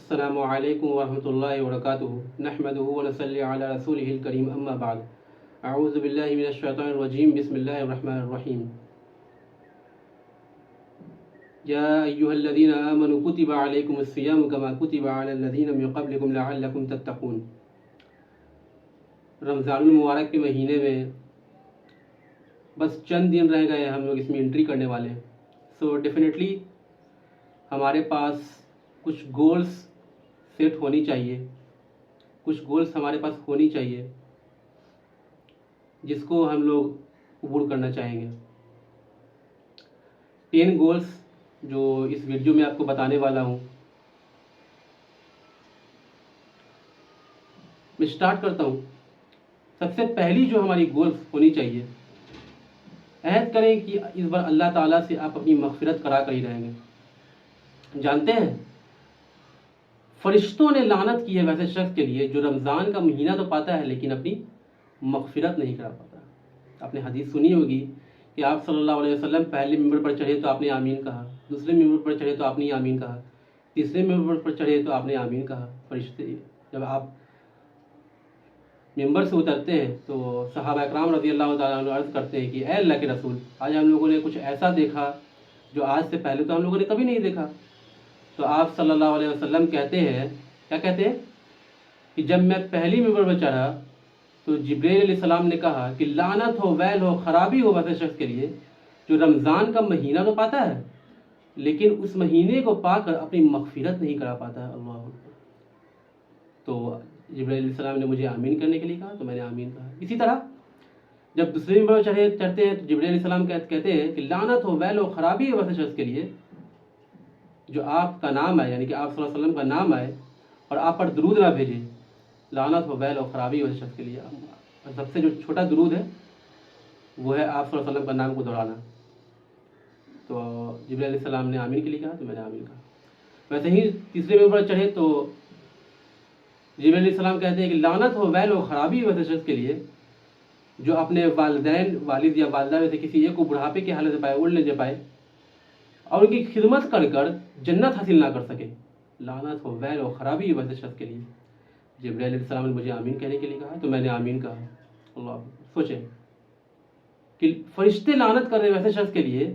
अस्सलामु अलैकुम वरहमतुल्लाहि वबरकातुहू नहमदुहू व नसल्ली अला रसूलिहिल करीम अम्मा बाद अऊज़ु बिल्लाहि मिनश शैतानिर रजीम बिस्मिल्लाहिर रहमानिर रहीम या अय्युहल्लज़ीना आमनू कुतिबा अलैकुमुस सियामु कमा कुतिबा अलल लज़ीना मिन क़ब्लिकुम लअल्लकुम तत्तक़ून। रमज़ानुल मुबारक के महीने में बस चंद दिन रह गए, हम लोग इसमें एंट्री करने वाले हैं। सो डेफिनेटली हमारे पास कुछ गोल्स सेट होनी चाहिए, कुछ गोल्स हमारे पास होनी चाहिए जिसको हम लोग अबूर करना चाहेंगे। 10 गोल्स जो इस वीडियो में आपको बताने वाला हूँ। मैं स्टार्ट करता हूँ। सबसे पहली जो हमारी गोल्स होनी चाहिए, अहद करें कि इस बार अल्लाह ताला से आप अपनी मग़फ़िरत करा कर ही रहेंगे। जानते हैं फरिश्तों ने लानत की है वैसे शख्स के लिए जो रमज़ान का महीना तो पाता है लेकिन अपनी मग़फ़िरत नहीं करा पाता। आपने हदीस सुनी होगी कि आप सल्लल्लाहु अलैहि वसल्लम पहले मिंबर पर चढ़े तो आपने आमीन कहा, दूसरे मिंबर पर चढ़े तो आपने आमीन कहा, तीसरे मिंबर पर चढ़े तो आपने आमीन कहा। फरिश्ते जब आप मिंबर से उतरते हैं तो सहाबा इकराम रज़ियल्लाहु ताला अन्हु अर्ज़ करते हैं कि ए अल्लाह के रसूल, आज हम लोगों ने कुछ ऐसा देखा जो आज से पहले तो हम लोगों ने कभी नहीं देखा। तो आप सल्लल्लाहु अलैहि वसल्लम कहते हैं, क्या कहते हैं कि जब मैं पहली मिंबर पर चढ़ा तो जिब्रील अलैहिस्सलाम ने कहा कि लानत हो, वैल हो, ख़राबी हो वैसे शख्स के लिए जो रमज़ान का महीना तो पाता है लेकिन उस महीने को पाकर अपनी मग़फ़िरत नहीं करा पाता है। अल्लाह अकबर। तो जिब्रील अलैहिस्सलाम ने मुझे आमीन करने के लिए कहा तो मैंने आमीन कहा। इसी तरह जब दूसरे मिंबर पर चढ़ते हैं तो जिब्रील अलैहिस्सलाम कहते हैं कि लानत हो, वैल हो, ख़राबी हो वैसे शख्स के लिए जो आपका नाम है, यानी कि आप सल्लल्लाहु अलैहि वसल्लम का नाम आए और आप पर दुरूद ना भेजे। लानत हो, वैल हो, ख़राबी हो शख्स के लिए। और सबसे जो छोटा दुरूद है वो है आप सल्लल्लाहु अलैहि वसल्लम का नाम को दोहराना। तो जिब्रील अलैहिस्सलाम ने आमीन के लिए कहा तो मैंने आमीन कहा। वैसे ही तीसरे मिंबर पर चढ़े तो जिब्रील अलैहिस्सलाम कहते हैं कि लानत हो, वैल हो, ख़राबी हो वैसे शख्स के लिए जो अपने वालिदैन, वालिद या वालिदा में से किसी एक को बुढ़ापे की हालत में पाए, उड़ नहीं पाए और उनकी खिदमत कर कर जन्नत हासिल ना कर सके। लानत हो, वैल हो, ख़राबी हो वैसे शख्स के लिए। जिब्रील अलैहिस्सलाम ने मुझे आमीन कहने के लिए कहा तो मैंने आमीन कहा। अल्लाह, सोचें कि फरिश्ते लानत कर रहे वैसे शख्स के लिए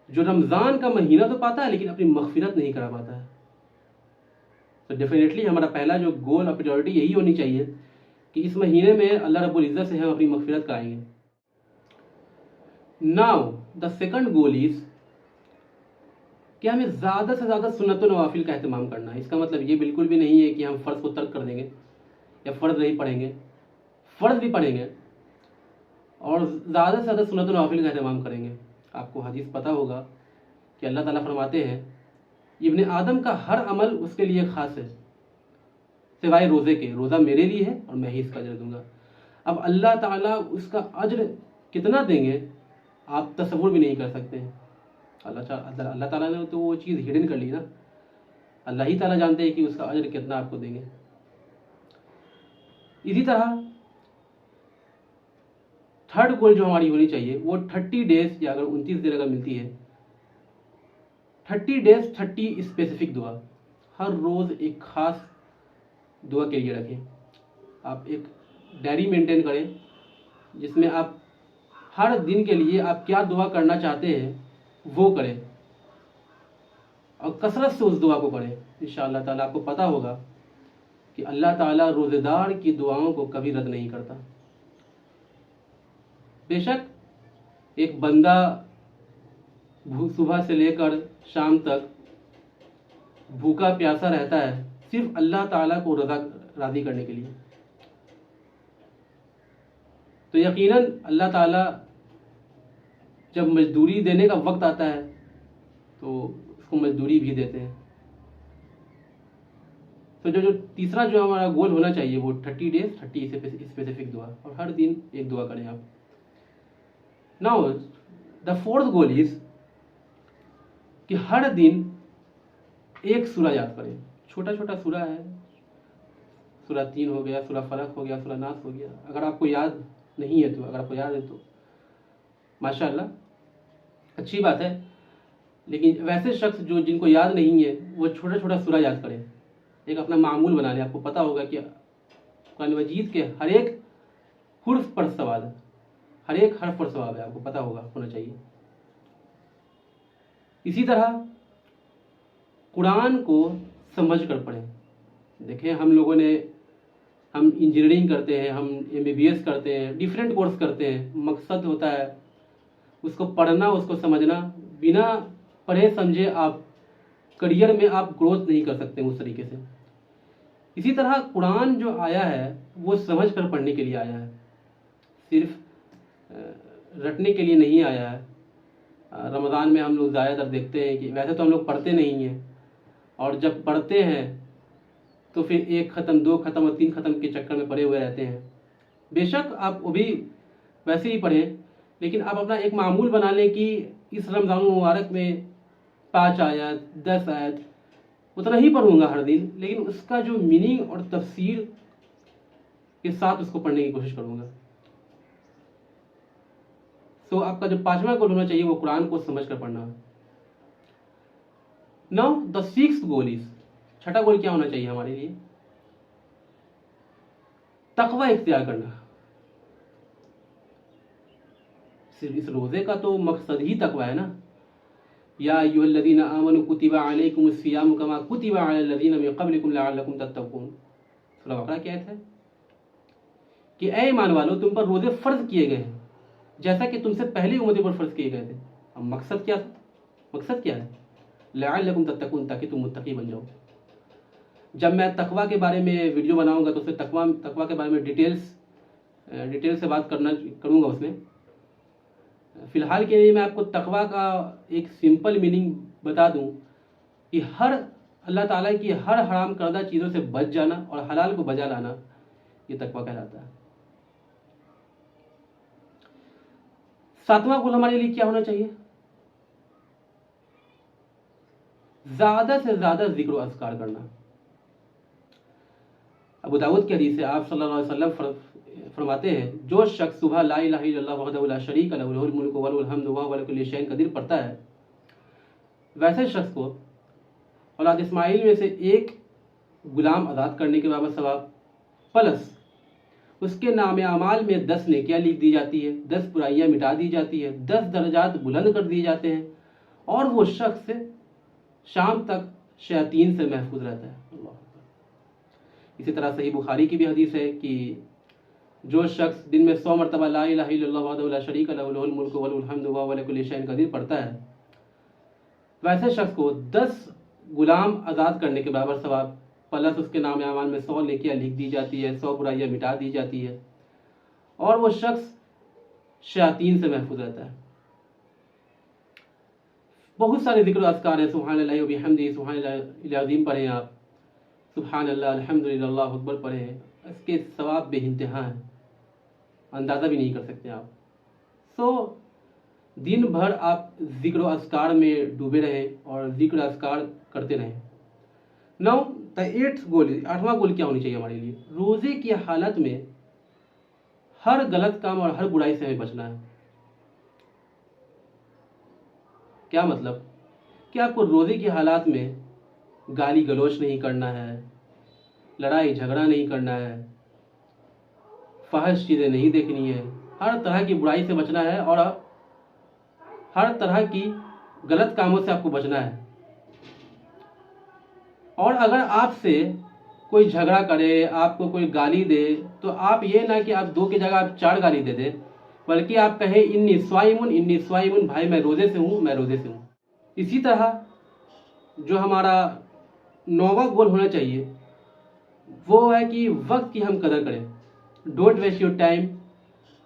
जो रमज़ान का महीना तो पाता है लेकिन अपनी मग़फ़िरत नहीं करा पाता है। तो डेफिनेटली हमारा पहला जो गोल और प्रायोरिटी यही होनी चाहिए कि इस महीने में अल्लाह रब्बुल इज़्ज़त से हम अपनी मग़फ़िरत कराएंगे। Now the second goal is कि हमें ज़्यादा से ज़्यादा सुन्नत व नवाफिल का एहतमाम करना है। इसका मतलब ये बिल्कुल भी नहीं है कि हम फ़र्ज़ को तर्क कर देंगे या फ़र्ज़ नहीं पढ़ेंगे। फ़र्ज़ भी पढ़ेंगे और ज़्यादा से ज़्यादा सुन्नत व नवाफिल का एहतमाम करेंगे। आपको हदीस पता होगा कि अल्लाह ताला फरमाते हैं इब्ने आदम का हर अमल उसके लिए ख़ास है सिवाय रोज़े के। रोज़ा मेरे लिए है और मैं ही इसका अजर दूंगा। अब अल्लाह ताला उसका अजर कितना देंगे आप तसव्वुर भी नहीं कर सकते हैं। अल्लाह ताला ने तो वो चीज़ हिडन कर ली ना। अल्लाह ही ताला जानते हैं कि उसका अजर कितना आपको देंगे। इसी तरह थर्ड गोल जो हमारी होनी चाहिए वो 30 डेज या अगर 29 दिन अगर मिलती है 30 डेज 30 स्पेसिफिक दुआ। हर रोज़ एक ख़ास दुआ के लिए रखें। आप एक डायरी मेंटेन करें जिसमें आप हर दिन के लिए आप क्या दुआ करना चाहते हैं वो करें और कसरत से उस दुआ को पढ़ें। इंशाअल्लाह ताला आपको पता होगा कि अल्लाह ताला रोज़ेदार की दुआओं को कभी रद्द नहीं करता। बेशक एक बंदा सुबह से लेकर शाम तक भूखा प्यासा रहता है सिर्फ अल्लाह ताला को राज़ी करने के लिए, तो यकीनन अल्लाह ताला जब मजदूरी देने का वक्त आता है तो उसको मजदूरी भी देते हैं। तो जो तीसरा जो हमारा गोल होना चाहिए वो 30 डेज 30 स्पेसिफिक दुआ और हर दिन एक दुआ करें आप। Now the fourth goal is कि हर दिन एक सूरा याद करें। छोटा छोटा सूरा है, सूरा 3 हो गया, सूरा फलक हो गया, सूरा नास हो गया। अगर आपको याद नहीं है तो, अगर आपको याद है तो माशाअल्लाह अच्छी बात है, लेकिन वैसे शख्स जो जिनको याद नहीं है वो छोटा छोटा सूरा याद करें। एक अपना मामूल बना लें। आपको पता होगा कि कुरान मजीद के हर एक हुर्फ पर सवाब है, हर एक हर्फ पर सवाब है, आपको पता होना चाहिए। इसी तरह कुरान को समझ कर पढ़ें। देखें, हम इंजीनियरिंग करते हैं, हम MBBS करते हैं, डिफरेंट कोर्स करते हैं। मकसद होता है उसको पढ़ना, उसको समझना। बिना पढ़े समझे आप करियर में आप ग्रोथ नहीं कर सकते उस तरीके से। इसी तरह कुरान जो आया है वो समझ कर पढ़ने के लिए आया है, सिर्फ रटने के लिए नहीं आया है। रमज़ान में हम लोग ज़्यादातर देखते हैं कि वैसे तो हम लोग पढ़ते नहीं हैं, और जब पढ़ते हैं तो फिर 1 ख़त्म, 2 ख़त्म और 3 ख़त्म के चक्कर में पड़े हुए रहते हैं। बेशक आप वो भी वैसे ही पढ़ें, लेकिन आप अपना एक मामूल बना लें कि इस रमज़ान मुबारक में 5 आयत, 10 आयत उतना ही पढ़ूंगा हर दिन, लेकिन उसका जो मीनिंग और तफसीर के साथ उसको पढ़ने की कोशिश करूंगा। तो आपका जो 5वां गोल होना चाहिए वो कुरान को समझ कर पढ़ना। Now the 6th goal is, 6ठा गोल क्या होना चाहिए हमारे लिए? तकवा इख्तियार करना। सिर्फ इस रोजे का तो मकसद ही तकवा है ना। या अय्युहल्लज़ीना आमनू कुतिबा अलैकुमुस सियामु कमा कुतिबा अलल लज़ीना मिन क़ब्लिकुम लअल्लकुम तत्तक़ून। सूरह बकरा की आयत है कि ऐ ईमान वालों, तुम पर रोजे फर्ज किए गए हैं जैसा कि तुमसे पहले उम्मतों पर फर्ज किए गए थे। अब मकसद क्या था? मकसद क्या है? लअल्लकुम तत्तक़ून, ताकि तुम मुत्तकी बन जाओ। जब मैं तकवा के बारे में वीडियो बनाऊंगा तो उसमें तकवा के बारे में डिटेल से बात करूंगा उसमें। फ़िलहाल के लिए मैं आपको तकवा का एक सिंपल मीनिंग बता दूं कि अल्लाह ताला की हर हराम करदा चीज़ों से बच जाना और हलाल को बजा लाना, ये तकवा कहलाता है। 7वां गोल हमारे लिए क्या होना चाहिए? ज़्यादा से ज़्यादा जिक्र व अज़कार करना। अबू दाऊद की हदीस है, आप सल्लल्लाहु अलैहि वसल्लम फरमाते हैं, जो शख्स सुबह ला इलाहा इल्लल्लाह वहदहु ला शरीका लहु लहुल मुल्कु व लहुल हम्दु व हुवा अला कुल्लि शैइन कदीर पढ़ता है, वैसे शख्स को औलाद इस्माइल में से एक गुलाम आज़ाद करने के बराबर सवाब, प्लस उसके नाम अमाल में 10 नेकियां लिख दी जाती है, 10 बुराइयां मिटा दी जाती है, 10 दर्जात बुलंद कर दिए जाते हैं, और वो शख्स शाम तक शैतान से महफूज रहता है। इसी तरह सही बुखारी की भी हदीस है कि जो शख्स दिन में 100 मरतबा ला इलाहा इल्लल्लाह वहदहु ला शरीका लहु लहुल मुल्कु व लहुल हम्दु व हुवा अला कुल्लि शैइन कदीर पढ़ता है, वैसे शख्स को 10 गुलाम आज़ाद करने के बराबर सवाब, प्लस उसके नाम अमाल में 100 नेकियां लिख दी जाती है, 100 बुराइयां मिटा दी जाती है, और वो शख्स शैतान से महफूज रहता है। बहुत सारे जिक्र अज़कार हैं। सुब्हानल्लाहि व बिहम्दिही सुब्हानल्लाहिल अज़ीम पढ़ें आप, सुब्हानल्लाह अल्हम्दुलिल्लाह अल्लाहु अकबर पढ़ें, इसके सवाब बेइंतहा हैं, अंदाज़ा भी नहीं कर सकते आप। सो दिन भर आप जिक्र अज़कार में डूबे रहें और जिक्र अज़कार करते रहें। नाउ द 8th गोल, 8वां गोल क्या होनी चाहिए हमारे लिए? रोज़े की हालत में हर गलत काम और हर बुराई से हमें बचना है। क्या मतलब? कि आपको रोज़े की हालात में गाली गलौच नहीं करना है, लड़ाई झगड़ा नहीं करना है, फहश चीज़ें नहीं देखनी है, हर तरह की बुराई से बचना है और हर तरह की गलत कामों से आपको बचना है। और अगर आपसे कोई झगड़ा करे, आपको कोई गाली दे, तो आप ये ना कि आप 2 की जगह आप 4 गाली दे दें, बल्कि आप कहें इन्नी स्वाइमुन, भाई मैं रोज़े से हूँ, मैं रोज़े से हूँ। इसी तरह जो हमारा 9वां गोल होना चाहिए वो है कि वक्त की हम कदर करें। Don't waste your time.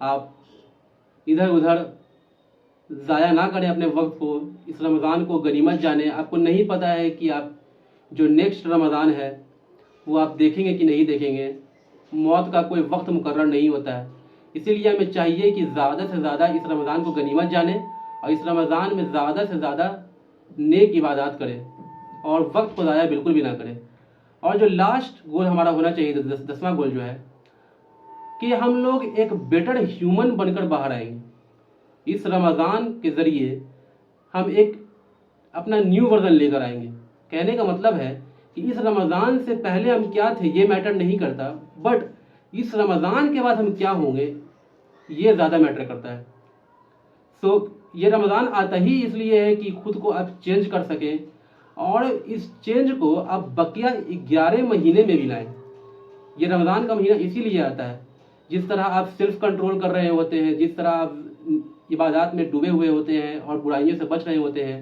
आप इधर उधर ज़ाया ना करें अपने वक्त को। इस रमज़ान को गनीमत जाने। आपको नहीं पता है कि आप जो नेक्स्ट रमज़ान है वो आप देखेंगे कि नहीं देखेंगे। मौत का कोई वक्त मुकर्रर नहीं होता है, इसीलिए हमें चाहिए कि ज़्यादा से ज़्यादा इस रमज़ान को गनीमत जाने और इस रमज़ान में ज़्यादा से ज़्यादा नेक इबादत करें और वक्त को ज़ाया बिल्कुल भी ना करें। और जो लास्ट गोल हमारा होना चाहिए, 10वां गोल जो है कि हम लोग एक बेटर ह्यूमन बनकर बाहर आएंगे। इस रमज़ान के ज़रिए हम एक अपना न्यू वर्जन लेकर आएंगे। कहने का मतलब है कि इस रमज़ान से पहले हम क्या थे ये मैटर नहीं करता, बट इस रमज़ान के बाद हम क्या होंगे ये ज़्यादा मैटर करता है। ये रमज़ान आता ही इसलिए है कि खुद को आप चेंज कर सकें, और इस चेंज को आप बकिया 11 महीने में भी लाएं। ये रमज़ान का महीना इसीलिए आता है, जिस तरह आप सेल्फ कंट्रोल कर रहे होते हैं, जिस तरह आप इबादत में डूबे हुए होते हैं और बुराइयों से बच रहे होते हैं,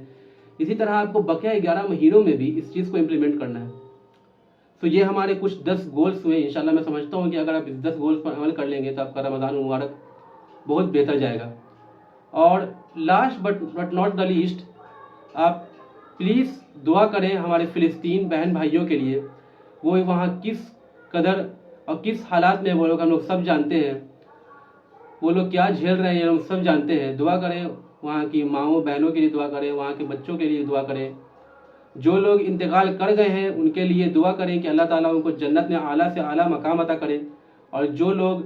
इसी तरह आपको बकिया 11 महीनों में भी इस चीज़ को इम्प्लीमेंट करना है। ये हमारे कुछ 10 गोल्स हुए। इंशाल्लाह मैं समझता हूँ कि अगर आप इस 10 गोल्स पर अमल कर लेंगे तो आपका रमज़ान मुबारक बहुत बेहतर जाएगा। और last but not the least, आप प्लीज़ दुआ करें हमारे फ़िलिस्तीन बहन भाइयों के लिए। वो वहाँ किस कदर और किस हालात में वो लोग, हम लोग सब जानते हैं, वो लोग क्या झेल रहे हैं, हम सब जानते हैं। दुआ करें वहाँ की माँओं बहनों के लिए, दुआ करें वहाँ के बच्चों के लिए, दुआ करें जो लोग इंतकाल कर गए हैं उनके लिए दुआ करें कि अल्लाह ताला उनको जन्नत में आला से आला मकाम अता करे। और जो लोग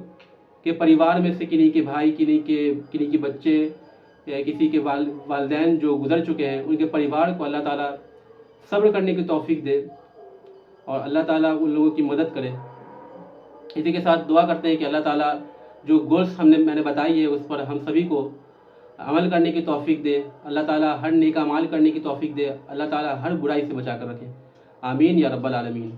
के परिवार में से किन्हीं के भाई, किन्हीं के बच्चे या किसी के वालिदैन जो गुजर चुके हैं, उनके परिवार को अल्लाह ताला सब्र करने की तौफीक दे और अल्लाह ताला उन लोगों की मदद करे। इसी के साथ दुआ करते हैं कि अल्लाह ताला जो गोल्स मैंने बताई है उस पर हम सभी को अमल करने की तौफीक दे। अल्लाह ताला हर नेक अमाल करने की तौफीक दे। अल्लाह ताला हर बुराई से बचा कर रखे। आमीन या रब्बल आलमीन।